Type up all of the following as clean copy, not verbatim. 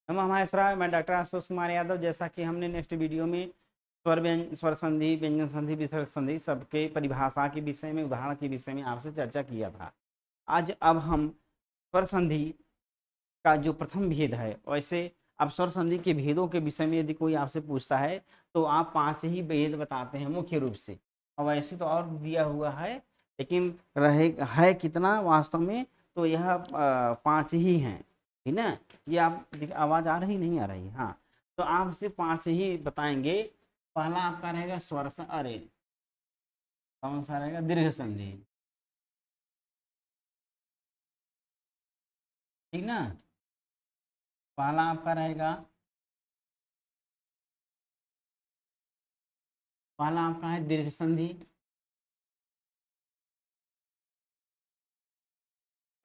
हमारे श्राव मैं डॉक्टर आशुतोष कुमार यादव। जैसा कि हमने नेक्स्ट वीडियो में स्वर संधि, व्यंजन संधि, विसर्ग संधि सबके परिभाषा के विषय में, उदाहरण के विषय में आपसे चर्चा किया था। आज अब हम स्वर संधि का जो प्रथम भेद है, वैसे अब स्वर संधि के भेदों के विषय में यदि कोई आपसे पूछता है तो आप 5 ही भेद बताते हैं मुख्य रूप से। और वैसे तो और दिया हुआ है, लेकिन है कितना वास्तव में, तो यह 5 ही हैं, ठीक ना। ये आप आवाज आ रही नहीं आ रही? हाँ, तो आप सिर्फ 5 ही बताएंगे। पहला आपका रहेगा स्वर अरे कौन सा रहेगा? दीर्घ संधि, ठीक ना। पहला आपका रहेगा, पहला आपका है दीर्घ संधि,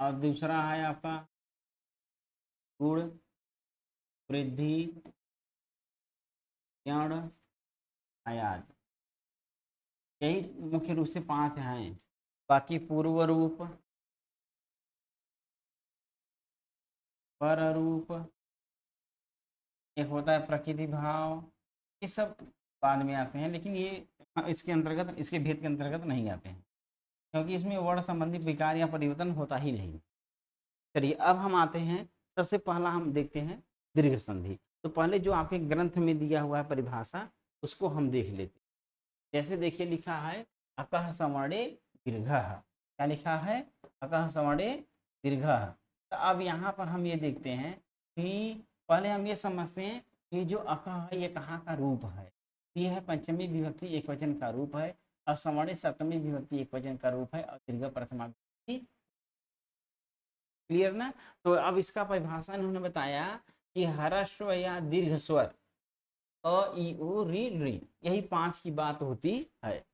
और दूसरा है आपका गुण, वृद्धि, यण, आयात। यही मुख्य रूप से 5 हैं। बाकी पूर्व रूप, पर रूप, एक होता है प्रकृति भाव, ये सब बाद में आते हैं, लेकिन ये इसके अंतर्गत, इसके भेद के अंतर्गत नहीं आते हैं, क्योंकि इसमें वर्ण संबंधी विकार या परिवर्तन होता ही नहीं। चलिए अब हम आते हैं, सबसे पहला हम देखते हैं दीर्घ संधि। तो पहले जो आपके ग्रंथ में दिया हुआ है परिभाषा, उसको हम देख लेते हैं। जैसे देखिए लिखा है अकः सवर्णे दीर्घः। क्या लिखा है? अकः सवर्णे दीर्घः। तो अब यहाँ पर हम ये देखते हैं कि पहले हम ये समझते हैं कि जो अकः है ये कहाँ का रूप है। ये है पंचमी विभक्ति एकवचन का रूप है, और सवर्णे सप्तमी विभक्ति एकवचन का रूप है, और दीर्घ प्रथमा विभक्ति। क्लियर ना? तो अब इसका परिभाषा इन्होंने बताया कि ह्रस्व या दीर्घ स्वर अ ई उ री री, यही 5 की बात होती है।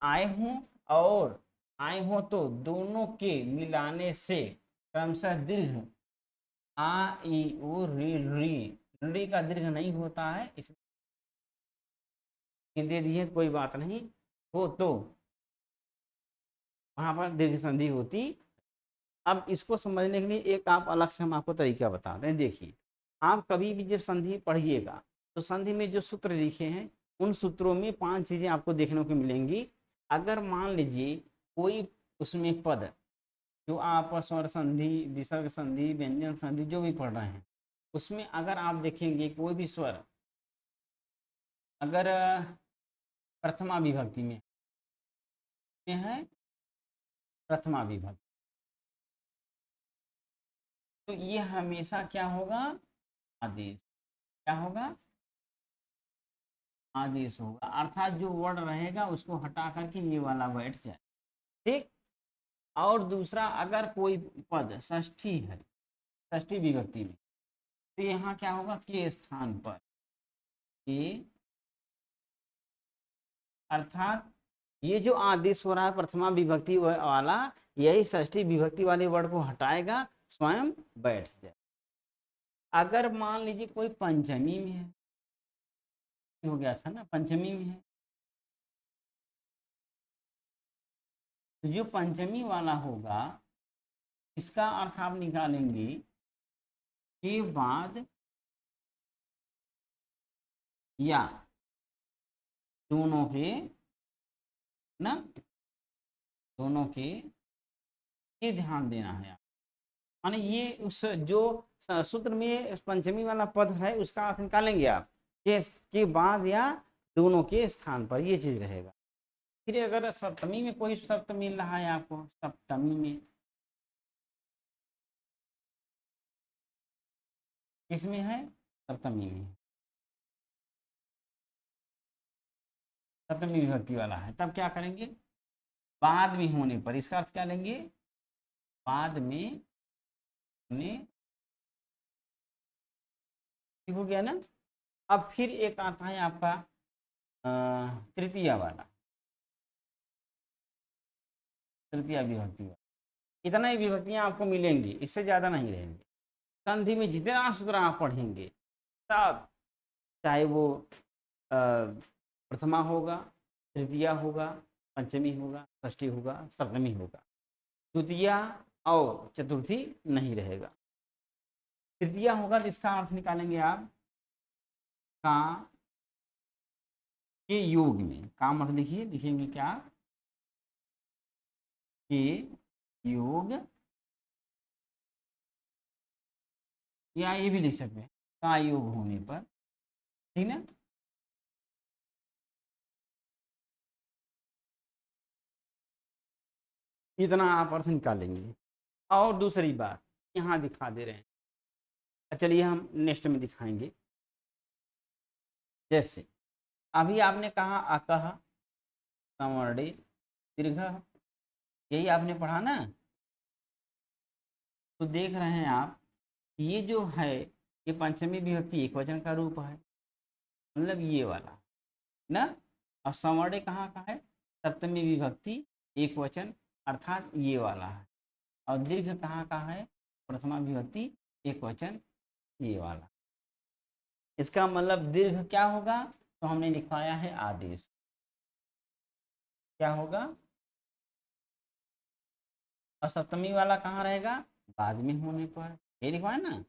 आए हों और आए हों तो दोनों के मिलाने से क्रमशः दीर्घ आ ई उ री री, री का दीर्घ नहीं होता है, इसलिए दे दिए कोई बात नहीं, हो तो वहां पर दीर्घ संधि होती। अब इसको समझने के लिए एक आप अलग से हम आपको तरीका बताते हैं। देखिए, आप कभी भी जब संधि पढ़िएगा तो संधि में जो सूत्र लिखे हैं उन सूत्रों में 5 चीजें आपको देखने को मिलेंगी। अगर मान लीजिए कोई उसमें पद, जो आप स्वर संधि, विसर्ग संधि, व्यंजन संधि जो भी पढ़ रहे हैं, उसमें अगर आप देखेंगे कोई भी स्वर अगर प्रथमा विभक्ति में है, प्रथमा विभक्ति, तो ये हमेशा क्या होगा? आदेश। क्या होगा? आदेश होगा, अर्थात जो वर्ड रहेगा उसको हटा करके ये वाला बैठ जाए, ठीक। और दूसरा, अगर कोई पद षष्ठी है, षष्ठी विभक्ति में, तो यहाँ क्या होगा? के स्थान पर के, अर्थात ये जो आदेश हो रहा है प्रथमा विभक्ति वाला, यही षष्ठी विभक्ति वाले वर्ड को हटाएगा, स्वयं बैठ जाए। अगर मान लीजिए कोई पंचमी में है, हो गया था ना, पंचमी में है, तो जो पंचमी वाला होगा इसका अर्थ आप निकालेंगे के बाद या दोनों के, ना, दोनों के, ये ध्यान देना है। माने ये उस जो सूत्र में पंचमी वाला पद है उसका अर्थ निकालेंगे आप के बाद या दोनों के स्थान पर, ये चीज रहेगा। फिर अगर सप्तमी में कोई शब्द मिल रहा है आपको, सप्तमी में, किसमें है? सप्तमी में, सप्तमी विभक्ति वाला है, तब क्या करेंगे? बाद में होने पर, इसका अर्थ क्या लेंगे? बाद में होने, ठीक हो गया ना। अब फिर एक आता है आपका तृतीया वाला, तृतीया विभक्ति वाला। इतना ही विभक्तियां आपको मिलेंगी, इससे ज्यादा नहीं रहेंगे। संधि में जितना सूत्र आप पढ़ेंगे सब, चाहे वो प्रथमा होगा, तृतीया होगा, पंचमी होगा, षष्ठी होगा, सप्तमी होगा, द्वितीया और चतुर्थी नहीं रहेगा। तृतीया होगा तो इसका अर्थ निकालेंगे आप का के योग में। का मत लिखिए, लिखेंगे क्या? के योग, या ये भी लिख सकते हैं का योग होने पर, ठीक ना। इतना आप अर्थ निकालेंगे। और दूसरी बात यहाँ दिखा दे रहे हैं, चलिए हम नेक्स्ट में दिखाएंगे। जैसे अभी आपने कहा अकह संवर्णे दीर्घ, यही आपने पढ़ा ना। तो देख रहे हैं आप, ये जो है ये पंचमी विभक्ति एक वचन का रूप है, मतलब ये वाला ना। अब संवर्ण कहाँ का है? सप्तमी विभक्ति एक वचन, अर्थात ये वाला है। और दीर्घ कहाँ का है? प्रथमा विभक्ति एक वचन, ये वाला। इसका मतलब दीर्घ क्या होगा? तो हमने लिखवाया है आदेश। क्या होगा? और सप्तमी वाला कहाँ रहेगा? बाद में होने पर, ये लिखवाए ना।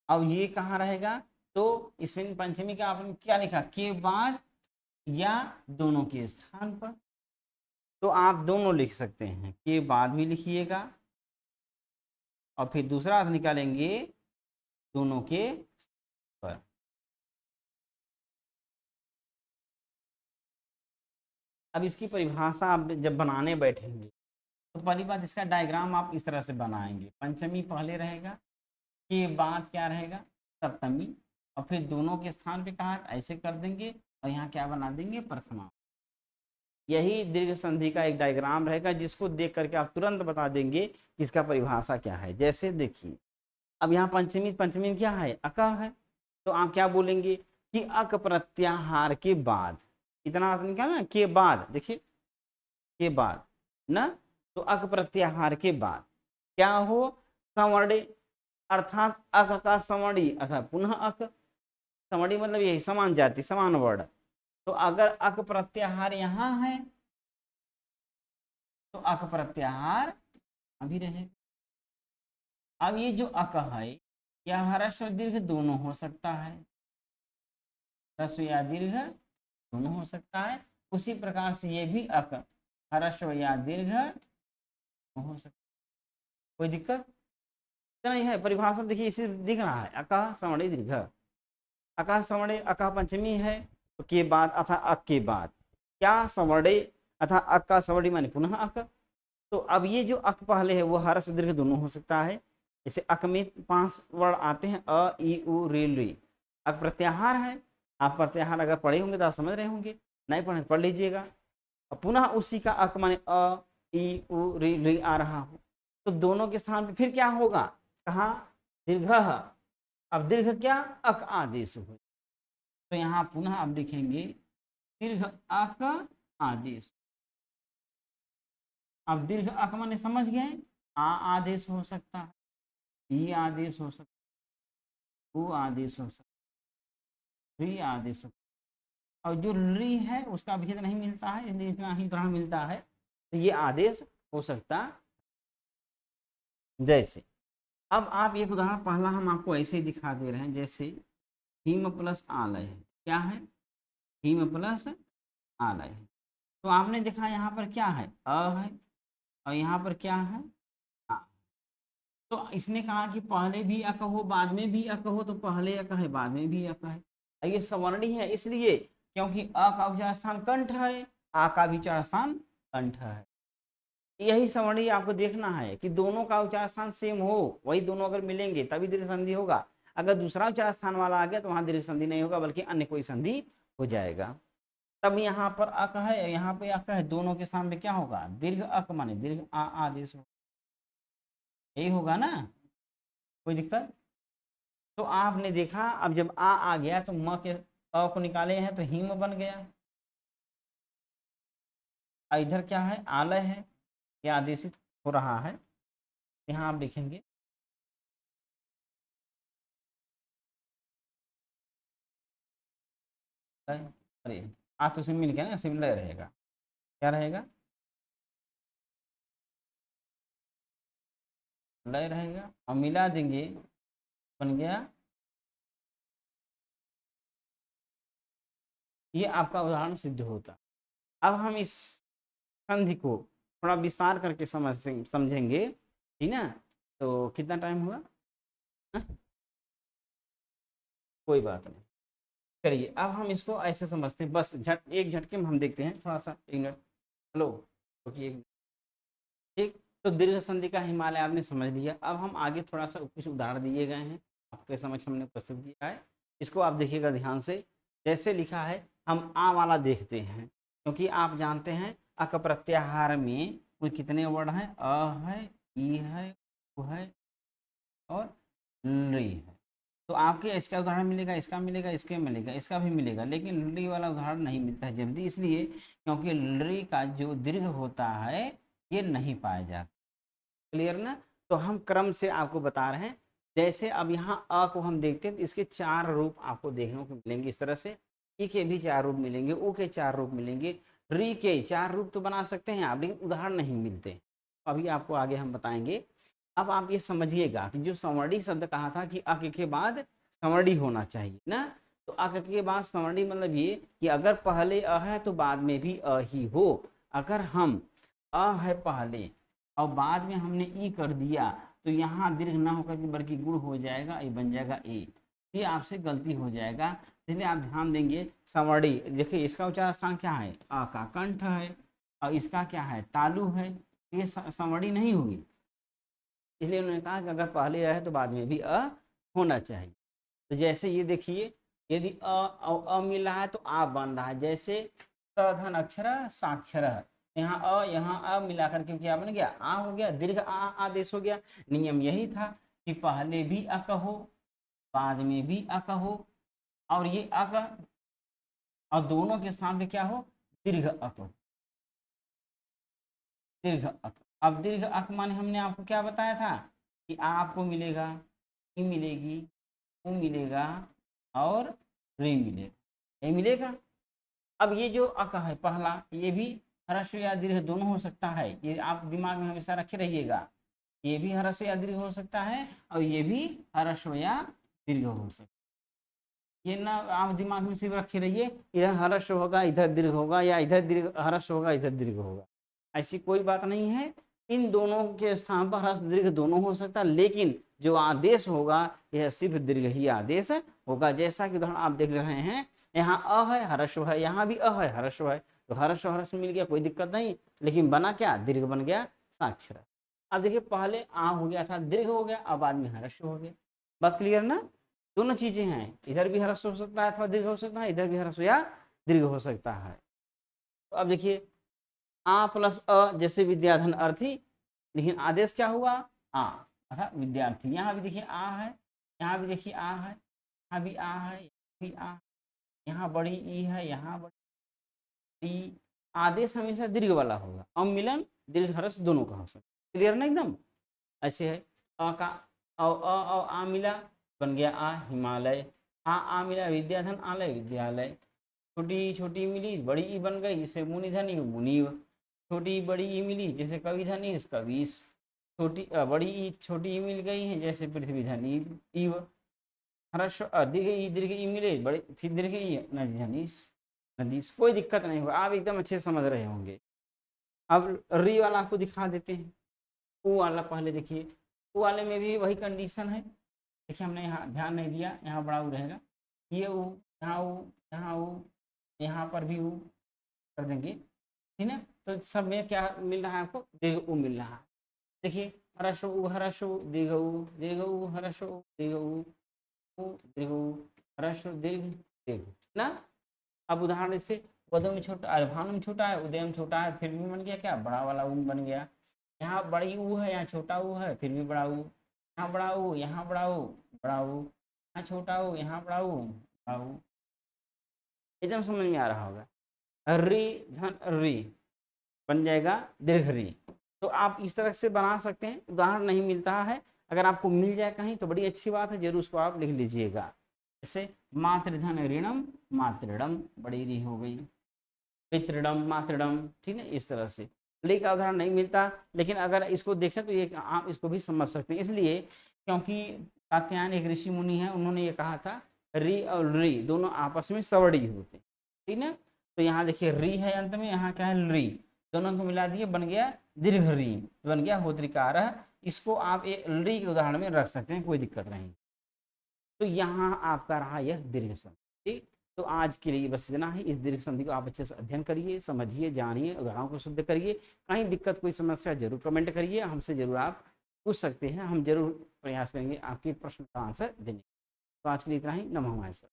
अब ये कहाँ रहेगा? तो इसमें पंचमी का आपने क्या लिखा? के बाद या दोनों के स्थान पर। तो आप दोनों लिख सकते हैं, के बाद भी लिखिएगा और फिर दूसरा अर्थ निकालेंगे दोनों के पर। अब इसकी परिभाषा आप जब बनाने बैठेंगे तो पहली बात, इसका डायग्राम आप इस तरह से बनाएंगे। पंचमी पहले रहेगा, के बाद क्या रहेगा? सप्तमी, और फिर दोनों के स्थान पे कहा ऐसे कर देंगे, और यहाँ क्या बना देंगे? प्रथमा। यही दीर्घ संधि का एक डायग्राम रहेगा, जिसको देख करके आप तुरंत बता देंगे कि इसका परिभाषा क्या है। जैसे देखिए, अब यहाँ पंचमी, पंचमी में क्या है? अक है। तो आप क्या बोलेंगे कि अक प्रत्याहार के बाद, इतना आपने क्या ना, के बाद, देखिए के बाद ना। तो अक प्रत्याहार के बाद क्या हो? संवर्णे, अर्थात अक का संवर्णी अर्थात पुनः अक। संवर्णी मतलब यही समान जाति समान वर्ण। तो अगर अक प्रत्याहार यहाँ है तो अक प्रत्याहार अभी रहेगा। अब ये जो अक है, यह ह्रस्व दीर्घ दोनों हो सकता है, ह्रस्व या दीर्घ दोनों हो सकता है। उसी प्रकार से ये भी अक ह्रस्व या दीर्घ हो सकता है। कोई दिक्कत नहीं है। परिभाषा देखिए, इसी दिख रहा है, अक संवर्णी दीर्घ। अक संवर्णे, अक पंचमी है तो के बाद अथा अक के बाद क्या? संवर्णे अथा अक का संवर्णी माने पुनः अक। तो अब ये जो अक पहले है वो ह्रस्व दीर्घ दोनों हो सकता है। जैसे अक में 5 वर्ण आते हैं, अ ई उ रे ली। अक प्रत्याहार है। आप प्रत्याहार अगर पढ़े होंगे तो आप समझ रहे होंगे, नहीं पढ़े पढ़ लीजिएगा। और पुनः उसी का अक माने अ ई उ रे ली आ रहा हो, तो दोनों के स्थान पे फिर क्या होगा? कहा? दीर्घ। अब दीर्घ क्या? अक आदेश हो। तो यहाँ पुनः आप लिखेंगे दीर्घ अक आदेश। अब दीर्घ अक माने समझ गए, आ आदेश हो सकता है, ई आदेश हो सकता है, उ आदेश हो सकता है, री आदेश हो सकता है। और जो री है उसका विच्छेद नहीं मिलता है, इसलिए इतना ही ग्रहण मिलता है, तो ये आदेश हो सकता। जैसे अब आप एक उदाहरण पहला हम आपको ऐसे ही दिखा दे रहे हैं, जैसे हिम प्लस आलय है। क्या है? हिम प्लस आलय है। तो आपने देखा यहाँ पर क्या है? अ है, और यहाँ पर क्या है? आ। तो इसने कहा कि पहले भी अक हो बाद में भी अक हो, तो पहले अक है बाद में भी अक है। ये सवर्णी है इसलिए क्योंकि अ का उच्चार स्थान कंठ है, आ का भी उच्चार स्थान कंठ है। यही सवर्णी आपको देखना है कि दोनों का उच्चार स्थान सेम हो, वही दोनों अगर मिलेंगे तभी दीर्घ संधि होगा। अगर दूसरा उच्चार स्थान वाला आ गया तो वहां दीर्घ संधि नहीं होगा, बल्कि अन्य कोई संधि हो जाएगा। तब यहाँ पर अक है, यहाँ पे अक है, दोनों के स्थान पे क्या होगा? दीर्घ अक माने दीर्घ आ आदेश हो, यही होगा ना। कोई दिक्कत? तो आपने देखा, अब जब आ गया तो म के अ को निकाले हैं तो हिम बन गया। इधर क्या है? आलय है, यह आदेशित हो रहा है। यहाँ आप देखेंगे अरे आ तो सिमिल क्या ना, सिमिलर रहेगा। क्या रहेगा? लय रहेगा और मिला देंगे, बन गया। ये आपका उदाहरण सिद्ध होता। अब हम इस संधि को थोड़ा विस्तार करके समझेंगे, ठीक ना। तो कितना टाइम हुआ? हा? कोई बात नहीं, चलिए अब हम इसको ऐसे समझते हैं, बस एक झटके में हम देखते हैं, थोड़ा सा एक मिनट। हेलो, रुकिए। ठीक, तो दीर्घ संधि का हिमालय आपने समझ लिया। अब हम आगे थोड़ा सा कुछ उदाहरण दिए गए हैं, आपके समक्ष हमने प्रस्तुत किया है, इसको आप देखिएगा ध्यान से। जैसे लिखा है, हम आ वाला देखते हैं, क्योंकि आप जानते हैं अक प्रत्याहार में कुल कितने वर्ण हैं? अ है, ई है, उ है और ली है। तो आपके इसका उदाहरण मिलेगा, इसका मिलेगा, इसके मिलेगा, इसका भी मिलेगा, लेकिन ली वाला उदाहरण नहीं मिलता है जल्दी, इसलिए क्योंकि ली का जो दीर्घ होता है ये नहीं पाया जाता। क्लियर ना? तो हम क्रम से आपको बता रहे हैं। जैसे अब यहाँ अ को हम देखते हैं तो इसके 4 रूप आपको देखने को मिलेंगे इस तरह से। ई के भी 4 रूप मिलेंगे, उ के 4 रूप मिलेंगे, री के 4 रूप तो बना सकते हैं आप, लेकिन उदाहरण नहीं मिलते। अभी आपको आगे हम बताएंगे। अब आप ये समझिएगा कि जो संवर्णी शब्द कहा था कि अक के बाद संवर्णी होना चाहिए ना, तो अक के बाद संवर्णी मतलब ये कि अगर पहले अ है तो बाद में भी अ ही हो। अगर हम अ है पहले और बाद में हमने ई कर दिया तो यहाँ दीर्घ ना होकर के बल्कि गुण हो जाएगा, ये बन जाएगा ए। ये आपसे गलती हो जाएगा, इसलिए आप ध्यान देंगे। संवर्णी देखिए, इसका उच्चारण स्थान क्या है? अ का कंठ है, और इसका क्या है? तालु है। ये संवर्णी नहीं होगी, इसलिए उन्होंने कहा कि अगर पहले अ है तो बाद में भी अ होना चाहिए। तो जैसे ये देखिए, यदि अ और अ मिल रहा है तो आ बन रहा है, जैसे सधन अक्षर साक्षर, यहाँ अ मिलाकर के क्या बन गया? आ हो गया, दीर्घ आ आदेश हो गया। नियम यही था कि पहले भी अ कहो, बाद में भी अ कहो, और ये अ का और दोनों के स्थान पे क्या हो? दीर्घ अ कहो, दीर्घ अक। अब दीर्घ अक माने हमने आपको क्या बताया था कि आ आपको मिलेगा, ई मिलेगी, उ मिलेगा और री मिलेगा, ये मिलेगा। अब ये जो अक है पहला, ये भी ह्रस्व या दीर्घ दोनों हो सकता है, ये आप दिमाग में हमेशा रखे रहिएगा। ये भी ह्रस्व या दीर्घ हो सकता है और ये भी ह्रस्व या दीर्घ हो सकता है। ये ना आप दिमाग में सिर्फ रखे रहिए, इधर ह्रस्व होगा इधर दीर्घ होगा, या इधर दीर्घ ह्रस्व होगा इधर दीर्घ होगा, ऐसी कोई बात नहीं है। इन दोनों के स्थान पर ह्रस्व दीर्घ दोनों हो सकता है, लेकिन जो आदेश होगा यह सिर्फ दीर्घ ही आदेश होगा। जैसा कि उदाहरण आप देख रहे हैं, यहाँ अ है ह्रस्व है, यहाँ भी अ है ह्रस्व है, तो ह्रस्व ह्रस्व मिल गया, कोई दिक्कत नहीं, लेकिन बना क्या? दीर्घ बन गया साक्षर। अब देखिए, पहले आ हो गया था, दीर्घ हो गया, अब बाद में ह्रस्व हो गया। बात क्लियर ना? दोनों चीजें हैं, इधर भी ह्रस्व हो सकता है अथवा दीर्घ हो सकता है, इधर भी ह्रस्व या दीर्घ हो सकता है। तो अब देखिए, आ प्लस अ जैसे विद्याधन अर्थी, लेकिन आदेश क्या हुआ? आ अर्थात विद्यार्थी। यहाँ भी देखिए आ है, यहाँ भी देखिए आ है, यहाँ भी आ है, यहाँ भी आ, यहाँ बड़ी ई है, यहाँ बड़ी ई। आदेश हमेशा दीर्घ वाला होगा, अम्मिलन दीर्घ ह्रस्व दोनों का हो सकता है। क्लियर ना एकदम? ऐसे है, अ का आ मिला, बन गया आ हिमालय, आ मिला विद्याधन आलय विद्यालय। छोटी छोटी मिली बड़ी ई बन गई, जिससे मुनिधनी मुनीव। छोटी बड़ी ई मिली जैसे कविधनी कवीस। बड़ी ई छोटी ई मिल गई है, जैसे पृथ्वीधनी इव। ह्रस्व दीर्घ ई मिले, बड़े फिर दीर्घ ई नदीधनीस नदीस। कोई दिक्कत नहीं होगा, आप एकदम अच्छे से समझ रहे होंगे। अब री वाला आपको दिखा देते हैं। ऊ वाला पहले देखिए, ऊ वाले में भी वही कंडीशन है। देखिए, हमने यहाँ ध्यान नहीं दिया, यहाँ बड़ा ऊ रहेगा, ये ऊ, यहाँ ऊ, यहाँ ऊ, यहाँ पर भी ऊ कर देंगे, ठीक है। तो सब में क्या मिल रहा है आपको? दीर्घ ऊ मिल रहा है। देखिए, ह्रस्व ऊ ह्रस्व ऊ दीर्घ ऊ दीर्घ ऊ ह्रस्व ऊ दीर्घ ऊ दीर्घ ऊ ह्रस्व दीर्घ दीर्घ ना। अब उदाहरण से, पदों में छोटा भानु में छोटा है, उदय में छोटा है, फिर भी बन गया क्या? बड़ा वाला ऊ बन गया। यहाँ बड़ी ऊ है, यहाँ छोटा ऊ है, फिर भी बड़ा ऊ। यहाँ बड़ा ऊ, यहाँ बड़ा ऊ, बड़ा ऊ, यहाँ छोटा ऊ, यहाँ बड़ा ऊ, बड़ा ऊ। एकदम समझ में आ रहा होगा। री धन री बन जाएगा दीर्घ री। तो आप इस तरह से बना सकते हैं। उदाहरण नहीं मिलता है, अगर आपको मिल जाए कहीं तो बड़ी अच्छी बात है, जरूर उसको आप लिख लीजिएगा। जैसे मातृधन ऋणम मातृडम, बड़ी री हो गई, पितृडम मातृडम, ठीक है, इस तरह से। ली का उदाहरण नहीं मिलता, लेकिन अगर इसको देखें तो ये आप इसको भी समझ सकते हैं, इसलिए क्योंकि कात्यायन एक ऋषि मुनि है, उन्होंने ये कहा था री और री दोनों आपस में सवर्णी होते हैं, ठीक ना। तो यहाँ देखिए री है अंत में, यहाँ क्या है री, दोनों को मिला दिए बन गया दीर्घ री, बन गया होत्रिकार। इसको आप एक री के उदाहरण में रख सकते हैं, कोई दिक्कत नहीं। तो यहाँ आपका रहा यह दीर्घ संधि, ठीक। तो आज के लिए बस इतना ही। इस दीर्घ संधि को आप अच्छे से अध्ययन करिए, समझिए, जानिए, उदाहरणों को शुद्ध करिए। कहीं दिक्कत कोई समस्या जरूर कमेंट करिए, हमसे जरूर आप पूछ सकते हैं, हम जरूर प्रयास करेंगे आपके प्रश्न का आंसर देने। तो आज के लिए इतना ही। नमः शिवाय।